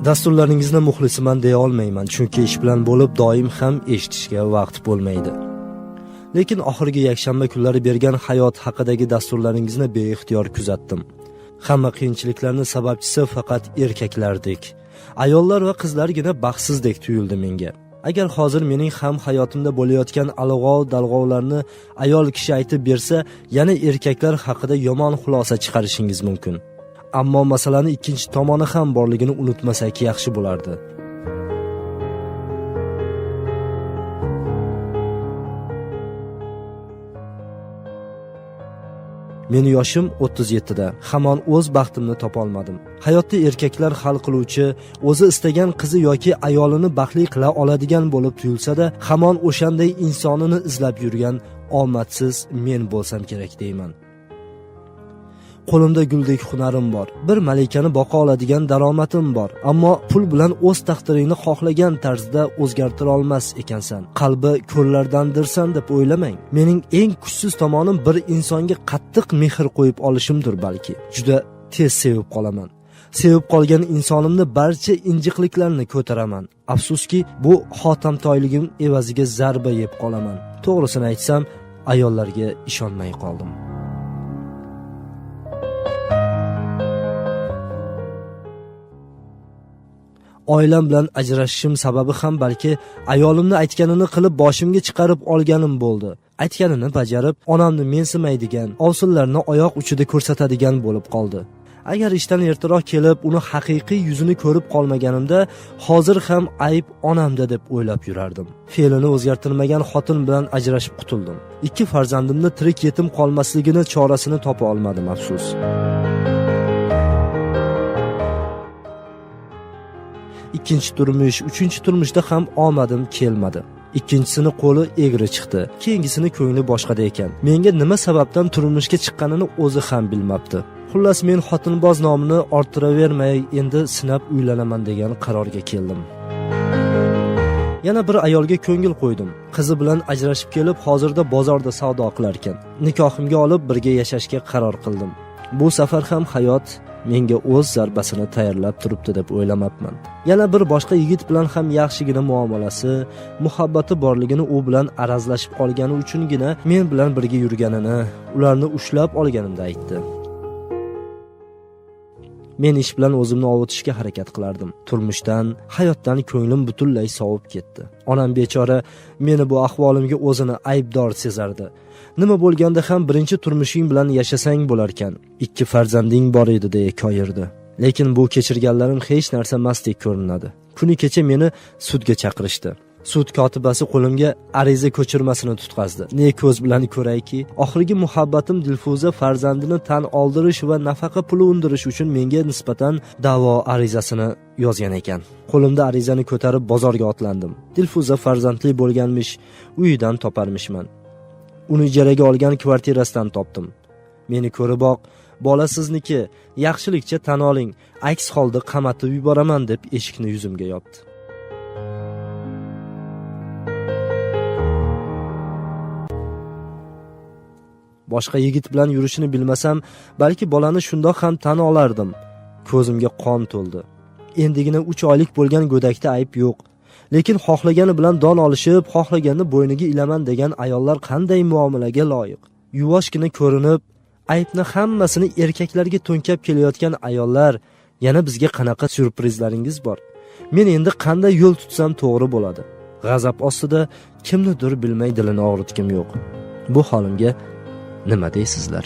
Dasturlaringizni muxlisiman deya olmayman, chunki ish bilan bo'lib doim ham eshitishga vaqt bo'lmaydi. Lekin oxirgi yakshanba kunlari bergan hayot haqidagi dasturlaringizni beixtiyor kuzatdim. Hamma qiyinchiliklarning sababchisi faqat erkaklardek, ayollar va qizlargina baxtsizdek tuyuldi menga. Agar hozir mening ham hayotimda bo'layotgan alg'ov-dalg'ovlarni ayol kishi aytib bersa, yana erkaklar haqida yomon xulosa chiqarishingiz mumkin. Ammo masalani ikkinchi tomoni ham borligini unutmasak yaxshi bo'lardi. Meni yoshim 37 da. Hamon o'z baxtimni topa olmadim. Hayotda erkaklar hal qiluvchi, o'zi istagan qizi yoki ayolini baxtli qila oladigan bo'lib tuyulsa-da, hamon o'shanday insonini izlab yurgan omadsiz men bo'lsam kerak deyman. Qo'limda guldek hunarim bor, bir malikani boqa oladigan daromadim bor, ammo pul bilan o'z taqdiringni xohlagan tarzda o'zgartira olmas ekansan. Qalbi ko'llardandirsan deb o'ylamang. Mening eng kuchsiz tomonim bir insonga qattiq mehr qo'yib olishimdir balki. Juda tez sevib qolaman. Sevib qolgan insonimni barcha injiqliklarni ko'taraman. Afsuski, bu xotamtoyligim evaziga zarba yeb qolaman. To'g'risini aytsam, ayollarga ishonmay qoldim. Oilam bilan ajrashishim sababi ham balki ayolimni aytganini qilib boshimga chiqarib olganim bo'ldi. Aytganini bajarib, onamni mensimaydigan, ovsinlarni oyoq uchida ko'rsatadigan bo'lib qoldi. Agar ishdan ertaroq kelib, uni haqiqiy yuzini ko'rib qolmaganimda, hozir ham ayb onamda deb o'ylab yurardim. Fe'lini o'zgartirmagan xotin bilan ajrashib qutuldim. 2 farzandimni tirik yetim qolmasligini chorasini topa olmadim, afsus. Ikkinchi turmush, uchinchi turmushda ham omadim kelmadi. Ikkinchisini qo'li egri chiqdi. Keyingisini ko'ngli boshqada ekan. Menga nima sababdan turmushga chiqqanini o'zi ham bilmabdi. Xullas men xotinboz nomini orttiravermay, endi sinab uylanaman degan qarorga keldim. Yana bir ayolga ko'ngil qo'ydim. Qizi bilan ajrashib kelib, hozirda bozorda savdo qilar ekan. Nikohimga olib birga yashashga qaror qildim. Bu safar ham hayot menga o'z zarbasini tayyorlab turibdi deb o'ylamabman. Yana bir boshqa yigit bilan ham yaxshigina muomalasi, muhabbati borligini u bilan arazlashib qolgani uchungina men bilan birga yurganini, ularni ushlab olganimda aytdi. Men ish bilan o'zimni ovutishga harakat qilardim. Turmushdan, hayotdan ko'nglim butunlay sovib ketdi. Onam bechora meni bu ahvolimga o'zini aybdor sezardi. Nima bo'lganda ham birinchi turmushing bilan yashasang bo'lar ekan. 2 farzanding bor edi deya koyirdi. Lekin bu kechirganlarim hech narsa emasdek ko'rinadi. Kuni kecha meni sudga chaqirishdi. Sud kotibasi qo'limga ariza ko'chirmasini tutqazdi. Ne ko'z bilan ko'rayki, oxirgi muhabbatim Dilfuza farzandini tan oldirish va nafaqa puli undirish uchun menga nisbatan da'vo arizasini yozgan ekan. Qo'limda arizani ko'tarib bozorga otlandim. Dilfuza farzandli bo'lganmish, uyidan toparmishman. Uni ijaraga olgan kvartirasidan topdim. Meni ko'riboq, bola sizniki, yaxshilikcha tan oling, aks holda qamatib yuboraman deb eshikni yuzimga yopdi. Boshqa yigit bilan yurishini bilmasam, balki bolani shundoq ham tan olardim. Ko'zimga qon to'ldi. Endigina 3 oylik bo'lgan go'dakda ayb yo'q. Lekin xohlagani bilan don olishib, xohlaganini bo'yniga ilaman degan ayollar qanday muomalaga loyiq? Yuvoshgina ko'rinib, aybni hammasini erkaklarga to'nkab kelayotgan ayollar, yana bizga qanaqa syurprizlaringiz bor? Men endi qanday yo'l tutsam to'g'ri bo'ladi? G'azab ostida kimnidir bilmay dilini og'ritgim yo'q. Bu holimga nima deysizlar?